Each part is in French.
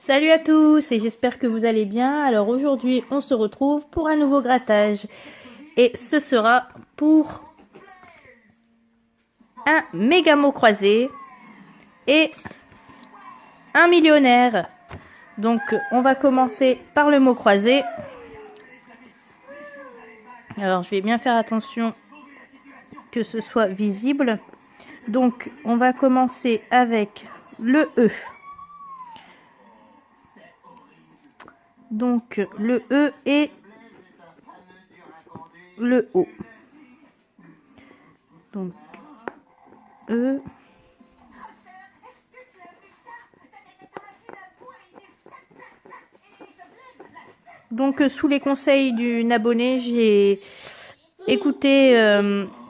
Salut à tous et j'espère que vous allez bien. Alors aujourd'hui on se retrouve pour un nouveau grattage et ce sera pour un méga mot croisé et un millionnaire. Donc on va commencer par le mot croisé. Alors je vais bien faire attention que ce soit visible. Donc on va commencer avec le E. Donc le E et le O. Donc E. Donc sous les conseils d'une abonnée, j'ai écouté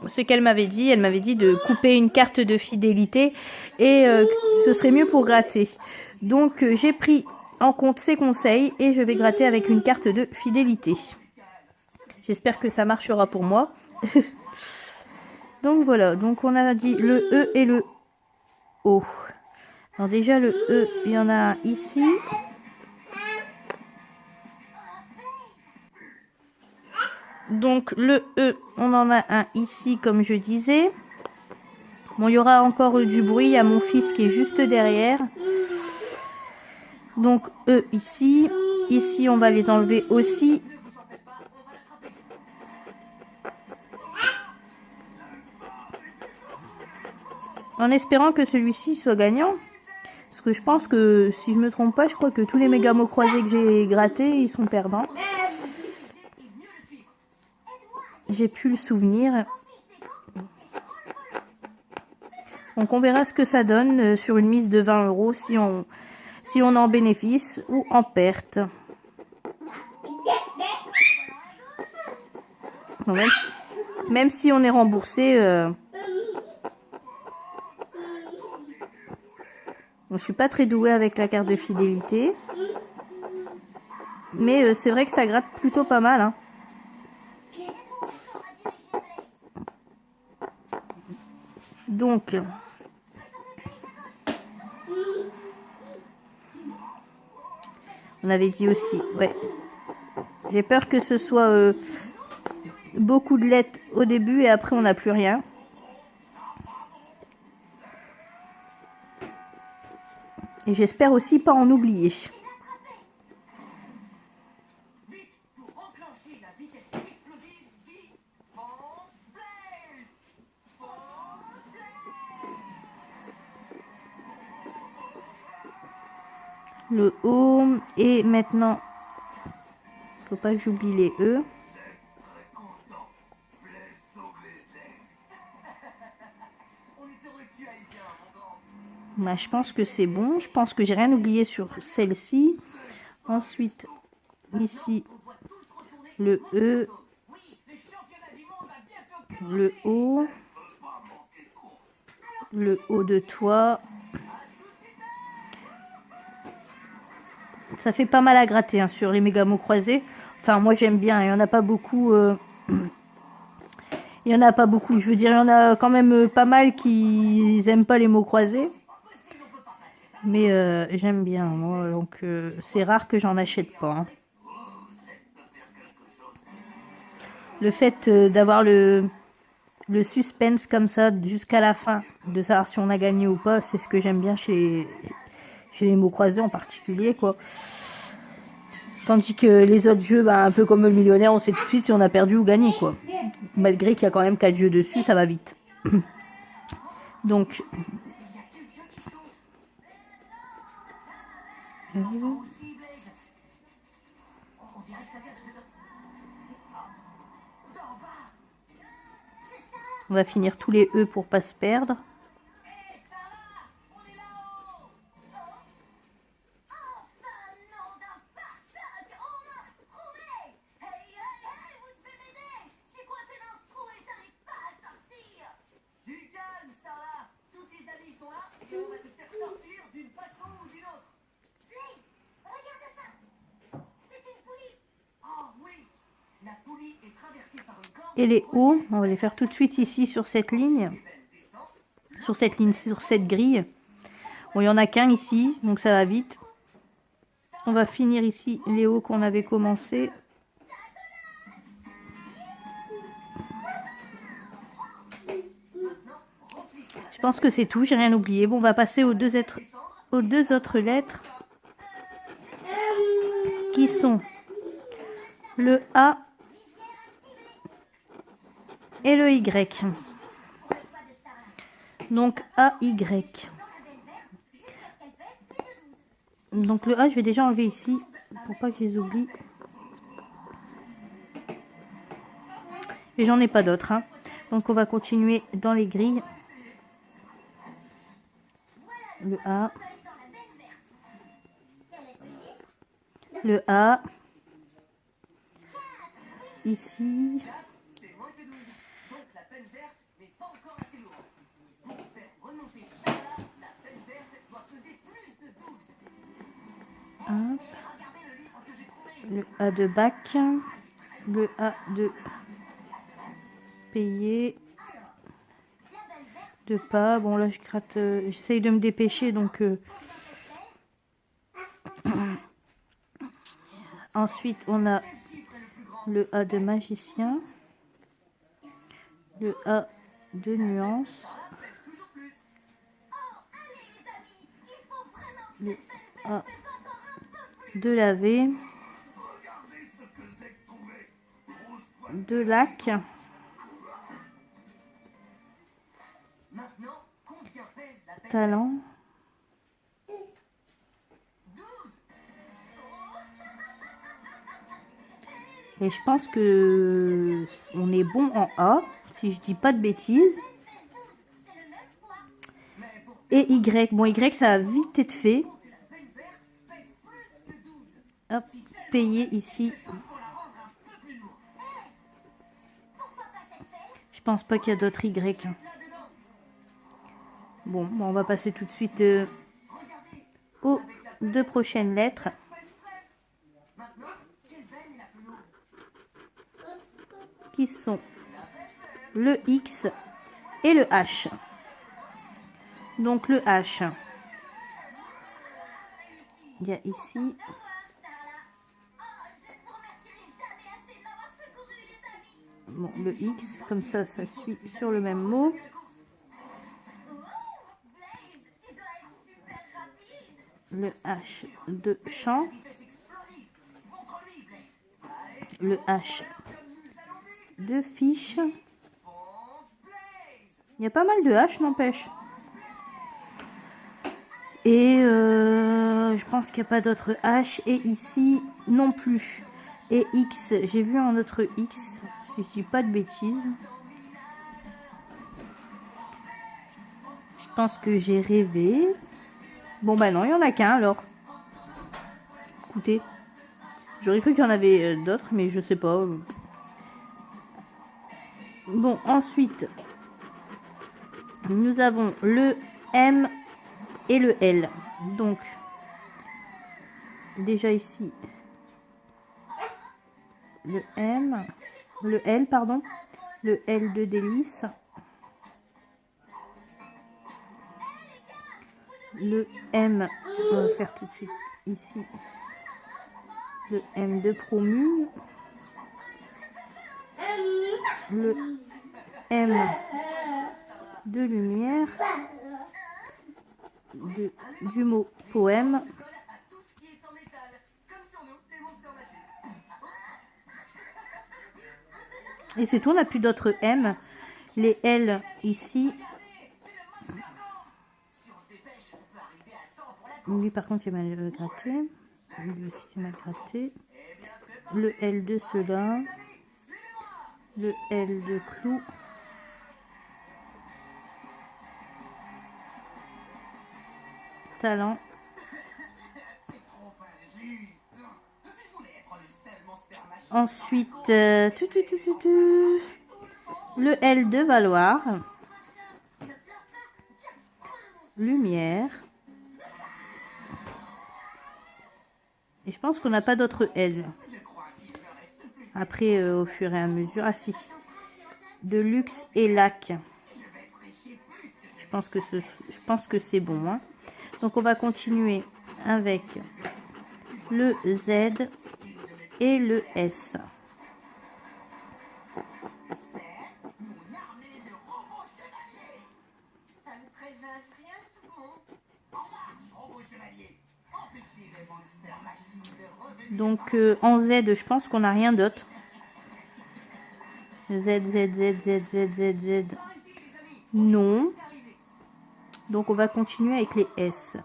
ce qu'elle m'avait dit. Elle m'avait dit de couper une carte de fidélité et ce serait mieux pour gratter. Donc j'ai pris en compte ses conseils et je vais gratter avec une carte de fidélité. J'espère que ça marchera pour moi. Donc voilà, donc on a dit le E et le O. Alors déjà le E, il y en a un ici. Donc le E, on en a un ici comme je disais. Bon, il y aura encore du bruit, il y a mon fils qui est juste derrière. Donc E ici. Ici on va les enlever aussi. En espérant que celui-ci soit gagnant. Parce que je pense que si je me trompe pas, je crois que tous les méga mots croisés que j'ai grattés, ils sont perdants. J'ai plus le souvenir. Donc on verra ce que ça donne sur une mise de 20 € si on est en bénéfice ou en perte. Donc même si on est remboursé, je suis pas très douée avec la carte de fidélité. Mais c'est vrai que ça gratte plutôt pas mal. Hein. Donc, on avait dit aussi, ouais. J'ai peur que ce soit beaucoup de lettres au début et après on n'a plus rien. Et j'espère aussi pas en oublier. Le O et maintenant, faut pas que j'oublie les E. Bah, je pense que c'est bon. Je pense que j'ai rien oublié sur celle-ci. Ensuite, ici, le E, le O de toit. Ça fait pas mal à gratter hein, sur les méga mots croisés. Enfin, moi j'aime bien. Il n'y en a pas beaucoup. Il y en a pas beaucoup. Je veux dire, il y en a quand même pas mal qui n'aiment pas les mots croisés. Mais j'aime bien, moi. Donc, c'est rare que j'en achète pas. Hein. Le fait d'avoir le suspense comme ça jusqu'à la fin, de savoir si on a gagné ou pas, c'est ce que j'aime bien chez les mots croisés en particulier, quoi. Tandis que les autres jeux, bah, un peu comme le millionnaire, on sait tout de suite si on a perdu ou gagné, quoi. Malgré qu'il y a quand même 4 jeux dessus, ça va vite. Donc, on va finir tous les E pour pas se perdre. Et les hauts, on va les faire tout de suite ici sur cette ligne. Sur cette grille. Bon, il n'y en a qu'un ici, donc ça va vite. On va finir ici les hauts qu'on avait commencé. Je pense que c'est tout, j'ai rien oublié. Bon, on va passer aux deux autres lettres qui sont le A et le Y. Donc AY. Donc le A, je vais déjà enlever ici pour pas que je les oublie. Et j'en ai pas d'autres. Hein. Donc on va continuer dans les grilles. Le A. Le A. Ici. Hop. Le A de bac. Le A de payer. De pas. Bon là je gratte. J'essaye de me dépêcher donc. Ensuite on a le A de magicien. Le A de nuance. Le A de laver. De lac. Talent. Et je pense que on est bon en A, si je dis pas de bêtises. Et Y. Bon, Y, ça a vite été fait. Hop, payer ici. Je pense pas qu'il y a d'autres Y. Bon, on va passer tout de suite aux deux prochaines lettres. Qui sont le X et le H. Donc le H. Il y a ici. Bon, le X, comme ça suit sur le même mot. Le H de champ. Le H de fiche. Il y a pas mal de H, n'empêche. Et je pense qu'il n'y a pas d'autre H. Et ici, non plus. Et X, j'ai vu un autre X, si je dis pas de bêtises. Je pense que j'ai rêvé. Bon, bah non, il n'y en a qu'un alors. Écoutez, j'aurais cru qu'il y en avait d'autres, mais je sais pas. Bon, ensuite, nous avons le M et le L. Donc, déjà ici, le M, le L, pardon, le L de délice. Le M, on va faire tout de suite ici, le M de promu. Le M de lumière, du mot poème. Et c'est tout, on n'a plus d'autres M. Les L ici. Lui par contre il est mal gratté. Lui aussi il est mal gratté. Le L de cela. Le L de clou. Talent. Ensuite, le L de valoir. Lumière. Et je pense qu'on n'a pas d'autre L. Après, au fur et à mesure. Ah si. De luxe et lac. Je pense que c'est bon. Hein. Donc on va continuer avec le Z et le S. Donc en Z, je pense qu'on n'a rien d'autre. Z, Z, Z, Z, Z, Z, Z. Non. Donc on va continuer avec les S.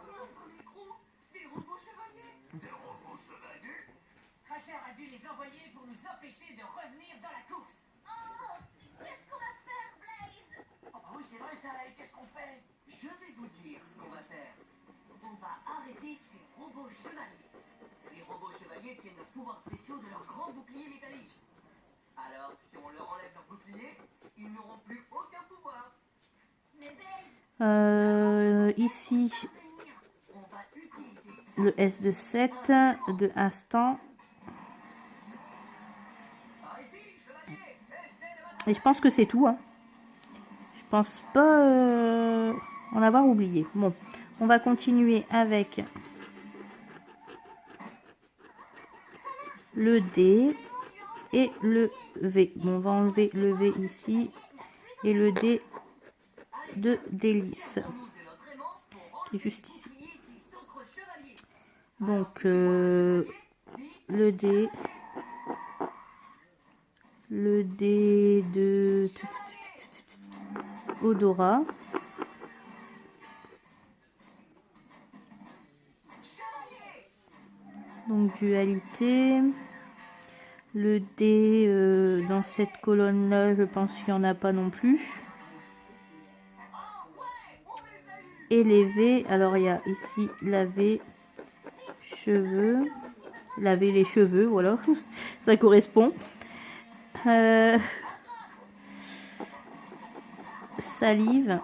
Tiennent leurs pouvoirs spéciaux de leurs grands boucliers métalliques. Alors, si on leur enlève leur bouclier, ils n'auront plus aucun pouvoir. Ici, le S de 7, de instant. Et je pense que c'est tout. Hein. Je pense pas en avoir oublié. Bon, on va continuer avec le D et le V. Bon, on va enlever le V ici et le D de délice qui est juste ici. Donc le D de odorat. Donc dualité. Le D dans cette colonne là, je pense qu'il n'y en a pas non plus. Et les V, alors il y a ici laver cheveux, laver les cheveux, voilà, ça correspond. Salive.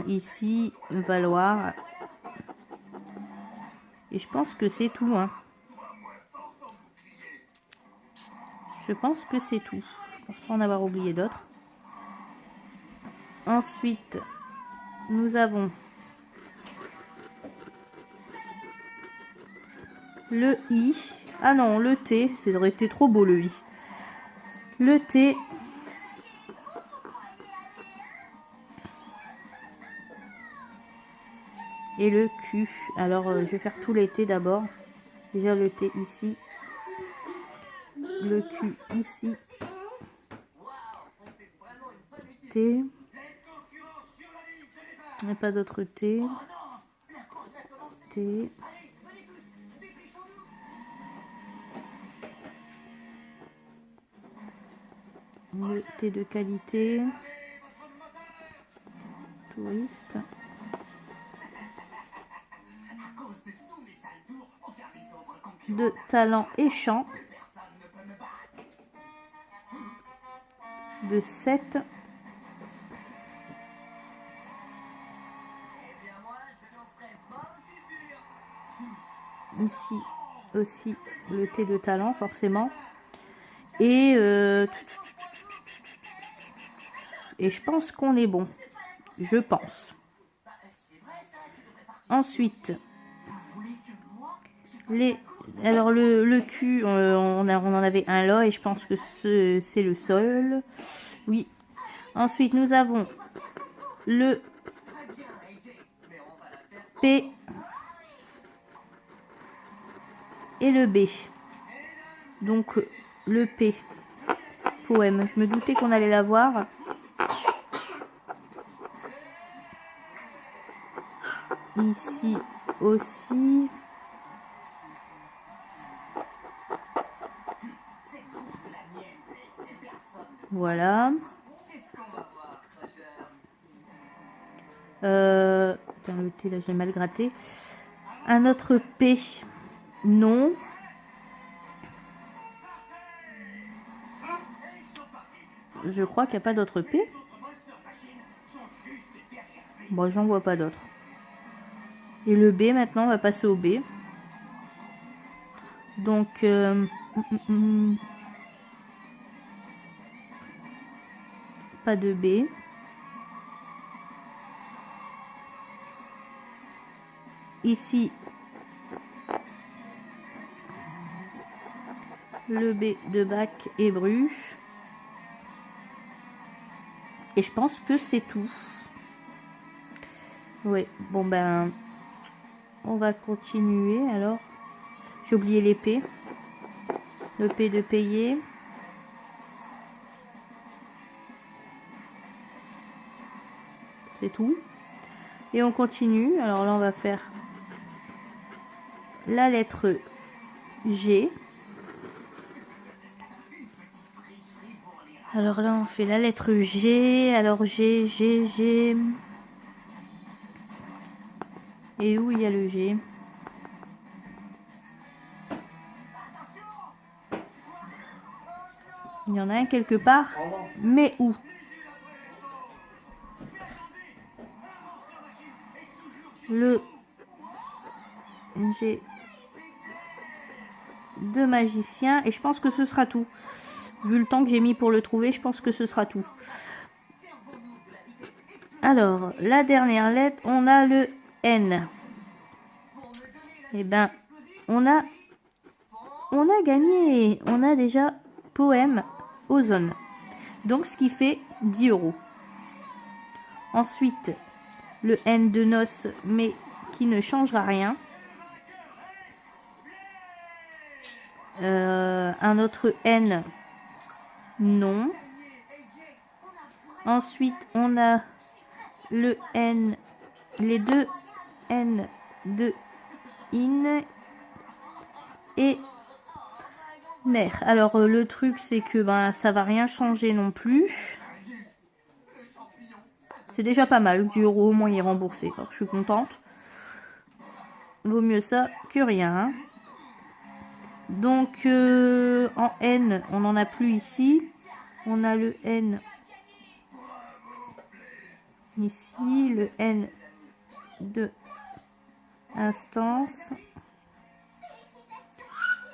Ici, valoir. Et je pense que c'est tout. Hein. Je pense que c'est tout. Je pense pas en avoir oublié d'autres. Ensuite, nous avons le I. Ah non, le T. Ça aurait été trop beau le I. Le T. Et le Q. Alors, je vais faire tous les T d'abord. Déjà le T ici. Le Q ici. T. Il n'y a pas d'autre T. T. Le T de qualité. Touriste. De talent et chant. De 7. Ici aussi le T de talent forcément. Et je pense qu'on est bon. Je pense. Ensuite, alors le Q, on en avait un là et je pense que c'est le sol. Oui. Ensuite, nous avons le P et le B. Donc le P, poème. Je me doutais qu'on allait l'avoir. Ici aussi. Voilà. Putain, le T là, j'ai mal gratté. Un autre P. Non. Je crois qu'il n'y a pas d'autre P. Bon, j'en vois pas d'autre. Et le B, maintenant, on va passer au B. Donc, pas de B. ici le B de bac et bru. Et je pense que c'est tout. Oui, bon ben, on va continuer alors. J'ai oublié les P. Le P de payer. C'est tout. Et on continue. Alors là, on va faire la lettre G. Alors là, on fait la lettre G. Alors G. Et où il y a le G? Il y en a un quelque part. Mais où? Le G de magicien. Et je pense que ce sera tout. Vu le temps que j'ai mis pour le trouver, je pense que ce sera tout. Alors, la dernière lettre, on a le N. Eh ben, on a gagné. On a déjà poème Ozone. Donc, ce qui fait 10 €. Ensuite, le N de noces, mais qui ne changera rien. Un autre N, non. Ensuite, on a le N, les deux N de in et ner. Alors, le truc, c'est que ben, ça va rien changer non plus. C'est déjà pas mal, 10 € au moins y est remboursé. Alors, je suis contente. Vaut mieux ça que rien. Donc, en N, on n'en a plus ici. On a le N ici, le N de instance,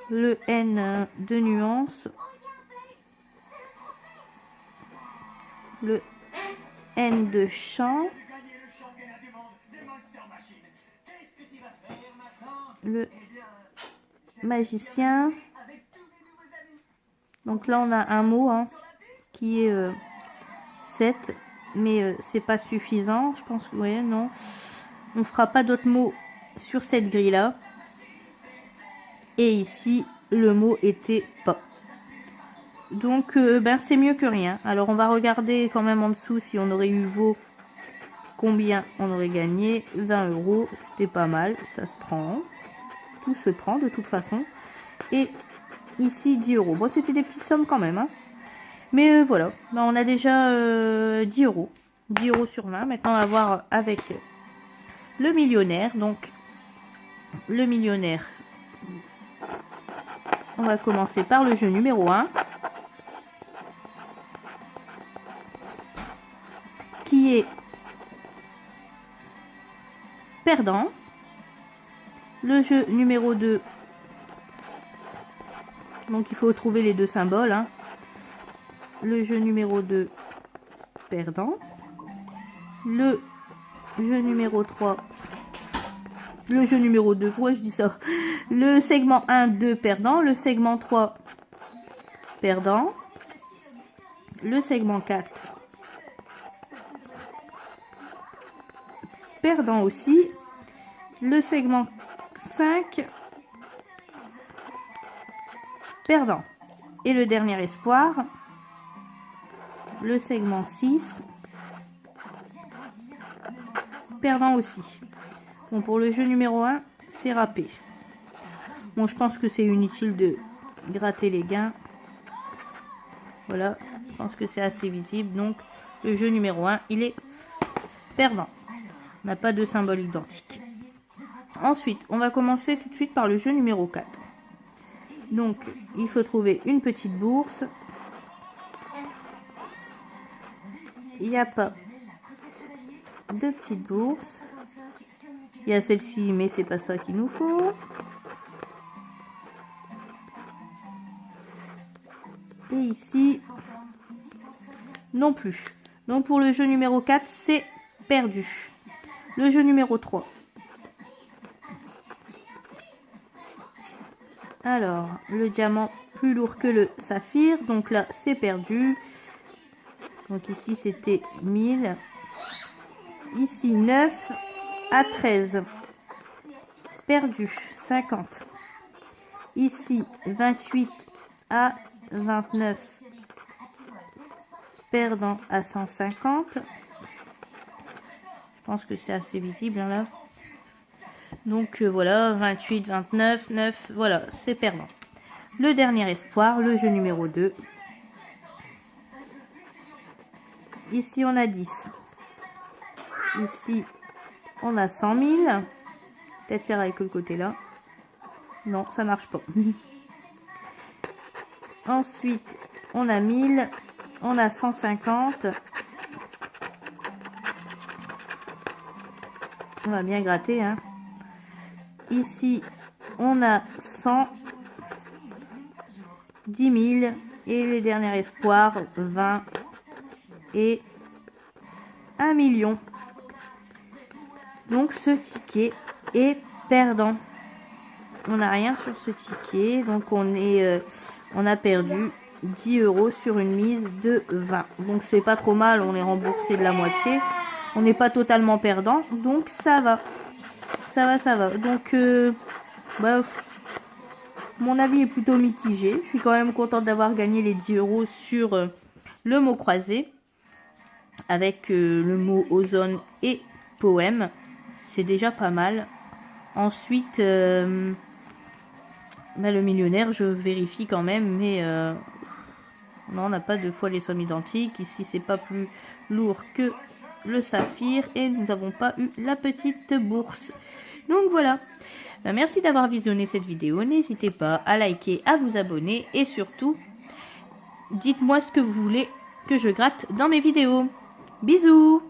le N de nuance, le N de champ, le magicien. Donc là on a un mot hein, qui est 7, mais c'est pas suffisant, je pense que ouais, non, on fera pas d'autres mots sur cette grille là. Et ici le mot était pas, donc ben c'est mieux que rien. Alors on va regarder quand même en dessous si on aurait eu veau, combien on aurait gagné. 20 €, c'était pas mal, ça se prend, tout se prend de toute façon. Et ici 10 €, bon c'était des petites sommes quand même hein. Mais voilà, ben, on a déjà 10 €, 10 € sur 20. Maintenant on va voir avec le millionnaire. Donc le millionnaire, on va commencer par le jeu numéro 1 qui est perdant. Le jeu numéro 2, donc il faut trouver les deux symboles hein. Le jeu numéro 2, perdant. Le jeu numéro 3, le jeu numéro 2, pourquoi je dis ça? Le segment 1, 2, perdant. Le segment 3, perdant. Le segment 4, perdant aussi. Le segment 5, perdant. Et le dernier espoir, le segment 6, perdant aussi. Bon, pour le jeu numéro 1, c'est râpé. Bon, je pense que c'est inutile de gratter les gains. Voilà, je pense que c'est assez visible. Donc, le jeu numéro 1, il est perdant. On n'a pas de symbole identique. Ensuite, on va commencer tout de suite par le jeu numéro 4. Donc, il faut trouver une petite bourse. Il n'y a pas de petite bourse. Il y a celle-ci, mais c'est pas ça qu'il nous faut. Et ici, non plus. Donc pour le jeu numéro 4, c'est perdu. Le jeu numéro 3. Alors, le diamant plus lourd que le saphir. Donc là, c'est perdu. Donc ici, c'était 1000. Ici, 9 à 13. Perdu, 50. Ici, 28 à 29. Perdant à 150. Je pense que c'est assez visible hein, là. Donc voilà, 28, 29, 9, voilà, c'est perdant. Le dernier espoir, le jeu numéro 2. Ici, on a 10. Ici, on a 100 000. Peut-être faire avec le côté là. Non, ça marche pas. Ensuite, on a 1000. On a 150. On va bien gratter, hein. Ici, on a 100. 10 000. Et les derniers espoirs, 20. Et 1 million. Donc, ce ticket est perdant. On n'a rien sur ce ticket. Donc, on a perdu 10 € sur une mise de 20. Donc, c'est pas trop mal. On est remboursé de la moitié. On n'est pas totalement perdant. Donc, ça va. Ça va. Donc, mon avis est plutôt mitigé. Je suis quand même contente d'avoir gagné les 10 € sur le mot croisé. Avec le mot ozone et poème. C'est déjà pas mal. Ensuite, le millionnaire, je vérifie quand même. Mais non, on n'a pas deux fois les sommes identiques. Ici, c'est pas plus lourd que le saphir. Et nous n'avons pas eu la petite bourse. Donc voilà. Merci d'avoir visionné cette vidéo. N'hésitez pas à liker, à vous abonner. Et surtout, dites-moi ce que vous voulez que je gratte dans mes vidéos. Bisous!